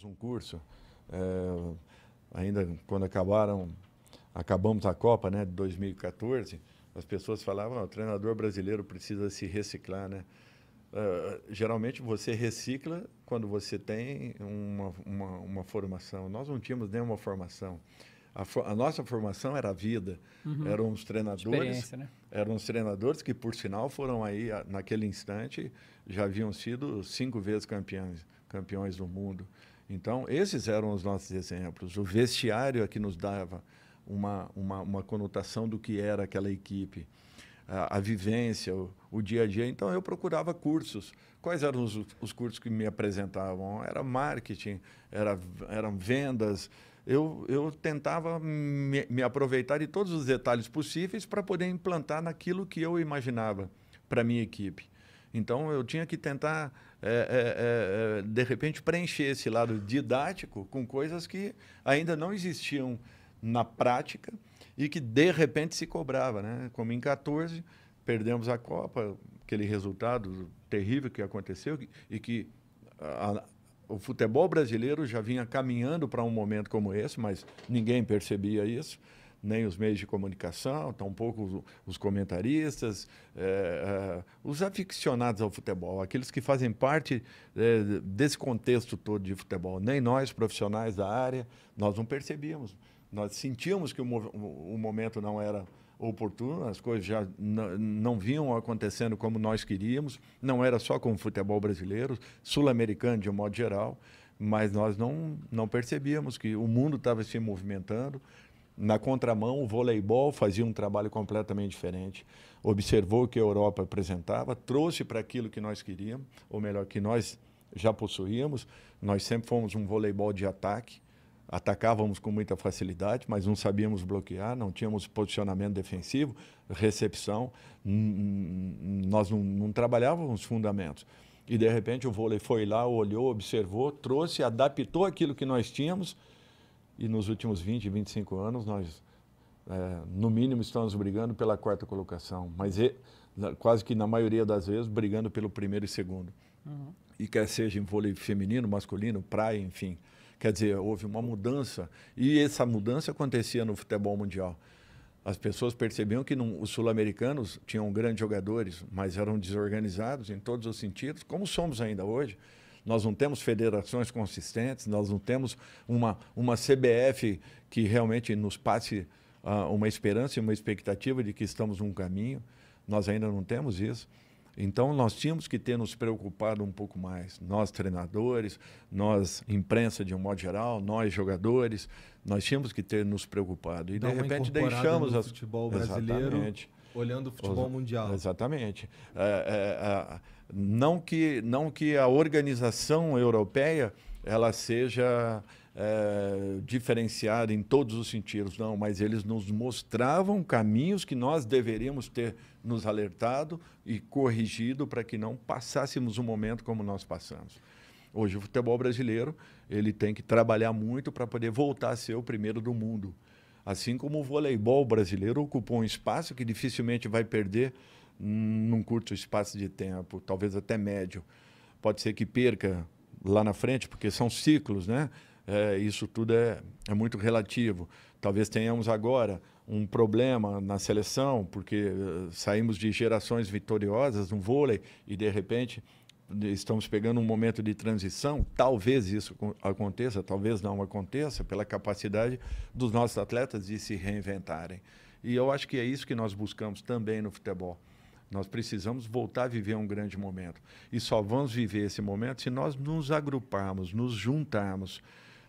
fizemos um curso, ainda quando acabamos a Copa, né, de 2014, as pessoas falavam, o treinador brasileiro precisa se reciclar, né? Geralmente você recicla quando você tem uma formação. Nós não tínhamos nenhuma formação. A nossa formação era a vida. Eram os treinadores, Experiência, né? eram os treinadores que, por sinal, foram aí, naquele instante, já haviam sido 5 vezes campeões do mundo. Então, esses eram os nossos exemplos. O vestiário é que nos dava uma conotação do que era aquela equipe. A vivência, o dia a dia. Então, eu procurava cursos. Quais eram os cursos que me apresentavam? Era marketing, eram vendas. Eu tentava me aproveitar de todos os detalhes possíveis para poder implantar naquilo que eu imaginava para a minha equipe. Então, eu tinha que tentar, de repente, preencher esse lado didático com coisas que ainda não existiam na prática e que, de repente, se cobrava, né? Como em 14, perdemos a Copa, aquele resultado terrível que aconteceu e que o futebol brasileiro já vinha caminhando para um momento como esse, mas ninguém percebia isso, nem os meios de comunicação, tampouco os comentaristas, os aficionados ao futebol, aqueles que fazem parte desse contexto todo de futebol. Nem nós, profissionais da área, nós não percebíamos. Nós sentíamos que o momento não era oportuno, as coisas já não vinham acontecendo como nós queríamos, não era só com o futebol brasileiro, sul-americano de um modo geral, mas nós não percebíamos que o mundo estava se movimentando. Na contramão, o voleibol fazia um trabalho completamente diferente, observou o que a Europa apresentava, trouxe para aquilo que nós queríamos, ou melhor, que nós já possuíamos. Nós sempre fomos um voleibol de ataque, atacávamos com muita facilidade, mas não sabíamos bloquear, não tínhamos posicionamento defensivo, recepção, nós não trabalhávamos os fundamentos. E, de repente, o vôlei foi lá, olhou, observou, trouxe, adaptou aquilo que nós tínhamos e, nos últimos 20, 25 anos, nós, no mínimo, estamos brigando pela 4ª colocação, mas quase que, na maioria das vezes, brigando pelo 1º e 2º. E quer seja em vôlei feminino, masculino, praia, enfim. Quer dizer, houve uma mudança, e essa mudança acontecia no futebol mundial. As pessoas percebiam que os sul-americanos tinham grandes jogadores, mas eram desorganizados em todos os sentidos, como somos ainda hoje. Nós não temos federações consistentes, nós não temos uma CBF que realmente nos passe uma esperança e uma expectativa de que estamos num caminho. Nós ainda não temos isso. Então, nós tínhamos que ter nos preocupado um pouco mais. Nós, treinadores, nós, imprensa de um modo geral, nós, jogadores, nós tínhamos que ter nos preocupado. E, de repente, deixamos no futebol brasileiro, exatamente, olhando o futebol mundial. Exatamente. Não que a organização europeia ela seja diferenciada em todos os sentidos, não, mas eles nos mostravam caminhos que nós deveríamos ter nos alertado e corrigido para que não passássemos um momento como nós passamos. Hoje o futebol brasileiro ele tem que trabalhar muito para poder voltar a ser o primeiro do mundo. Assim como o voleibol brasileiro ocupou um espaço que dificilmente vai perder num curto espaço de tempo, talvez até médio. Pode ser que perca lá na frente, porque são ciclos, né? Isso tudo é muito relativo. Talvez tenhamos agora um problema na seleção, porque saímos de gerações vitoriosas no vôlei e, de repente, estamos pegando um momento de transição. Talvez isso aconteça, talvez não aconteça, pela capacidade dos nossos atletas de se reinventarem. E eu acho que é isso que nós buscamos também no futebol. Nós precisamos voltar a viver um grande momento. E só vamos viver esse momento se nós nos agruparmos, nos juntarmos,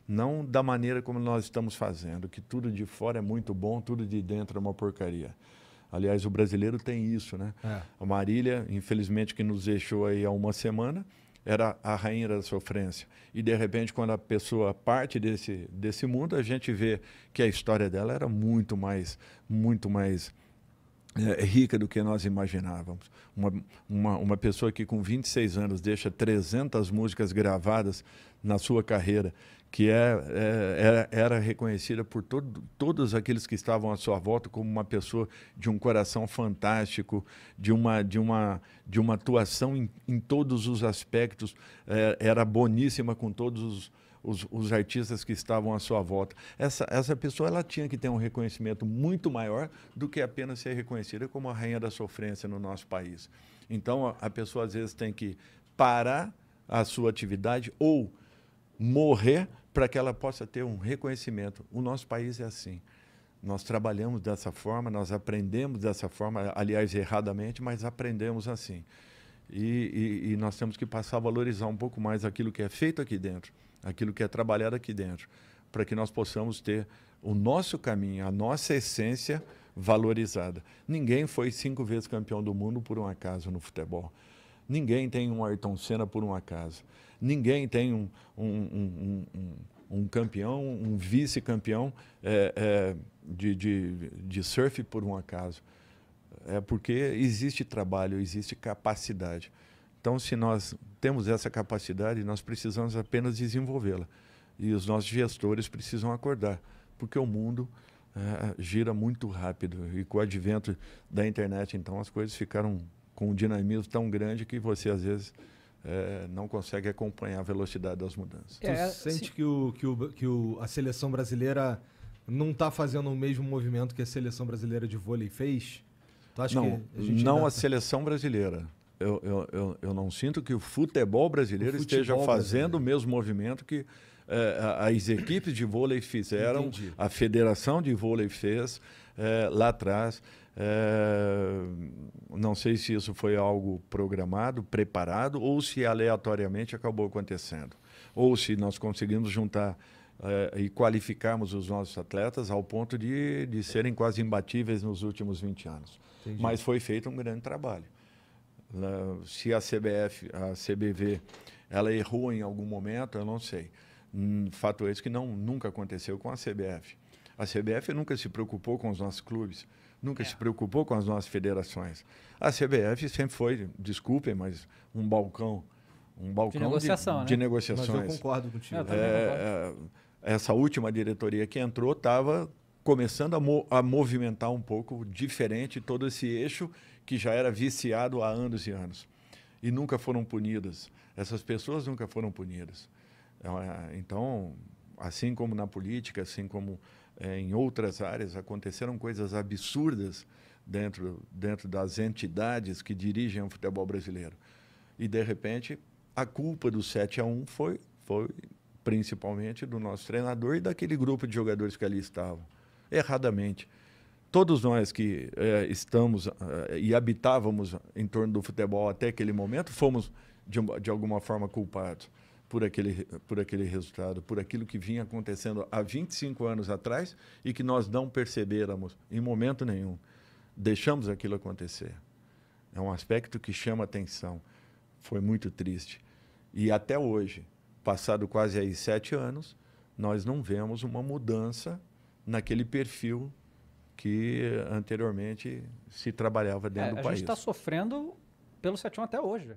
não da maneira como nós estamos fazendo, que tudo de fora é muito bom, tudo de dentro é uma porcaria. Aliás, o brasileiro tem isso, né? A Marília, infelizmente, que nos deixou aí há uma semana, era a rainha da sofrência. E, de repente, quando a pessoa parte desse mundo, a gente vê que a história dela era muito mais rica do que nós imaginávamos. Uma pessoa que com 26 anos deixa 300 músicas gravadas na sua carreira, que era reconhecida por todos aqueles que estavam à sua volta como uma pessoa de um coração fantástico, de uma atuação em todos os aspectos, era boníssima com todos os artistas que estavam à sua volta. Essa pessoa ela tinha que ter um reconhecimento muito maior do que apenas ser reconhecida como a rainha da sofrência no nosso país. Então, a pessoa, às vezes, tem que parar a sua atividade ou morrer para que ela possa ter um reconhecimento. O nosso país é assim. Nós trabalhamos dessa forma, nós aprendemos dessa forma, aliás, erradamente, mas aprendemos assim. E nós temos que passar a valorizar um pouco mais aquilo que é feito aqui dentro, aquilo que é trabalhado aqui dentro, para que nós possamos ter o nosso caminho, a nossa essência valorizada. Ninguém foi 5 vezes campeão do mundo por um acaso no futebol. Ninguém tem um Ayrton Senna por um acaso. Ninguém tem um campeão, um vice-campeão de surf por um acaso. É porque existe trabalho, existe capacidade. Então, se nós temos essa capacidade, nós precisamos apenas desenvolvê-la. E os nossos gestores precisam acordar, porque o mundo gira muito rápido. E com o advento da internet, então, as coisas ficaram com um dinamismo tão grande que você, às vezes, não consegue acompanhar a velocidade das mudanças. Tu sente que a seleção brasileira não está fazendo o mesmo movimento que a seleção brasileira de vôlei fez? Tu acha não, que a seleção brasileira. Eu não sinto que o futebol brasileiro esteja fazendo o mesmo movimento que as equipes de vôlei fizeram, entendi. A federação de vôlei fez lá atrás. Não sei se isso foi algo programado, preparado, ou se aleatoriamente acabou acontecendo. Ou se nós conseguimos juntar e qualificarmos os nossos atletas ao ponto de serem quase imbatíveis nos últimos 20 anos. Entendi. Mas foi feito um grande trabalho. Se a CBF, a CBV, ela errou em algum momento, eu não sei. Fato é esse que nunca aconteceu com a CBF. A CBF nunca se preocupou com os nossos clubes, nunca se preocupou com as nossas federações. A CBF sempre foi, desculpem, mas um balcão de negociação, de negociações. Mas eu concordo contigo. Essa última diretoria que entrou estava começando a movimentar um pouco diferente todo esse eixo que já era viciado há anos e anos. E nunca foram punidas. Essas pessoas nunca foram punidas. Então, assim como na política, assim como em outras áreas, aconteceram coisas absurdas dentro das entidades que dirigem o futebol brasileiro. E, de repente, a culpa do 7-1 foi principalmente do nosso treinador e daquele grupo de jogadores que ali estavam. Erradamente. Todos nós que estamos e habitávamos em torno do futebol até aquele momento, fomos, de alguma forma, culpados por aquele resultado, por aquilo que vinha acontecendo há 25 anos atrás e que nós não percebêramos em momento nenhum. Deixamos aquilo acontecer. É um aspecto que chama atenção. Foi muito triste. E até hoje, passado quase aí 7 anos, nós não vemos uma mudança naquele perfil que anteriormente se trabalhava dentro do país. A gente está sofrendo pelo 7-1 até hoje.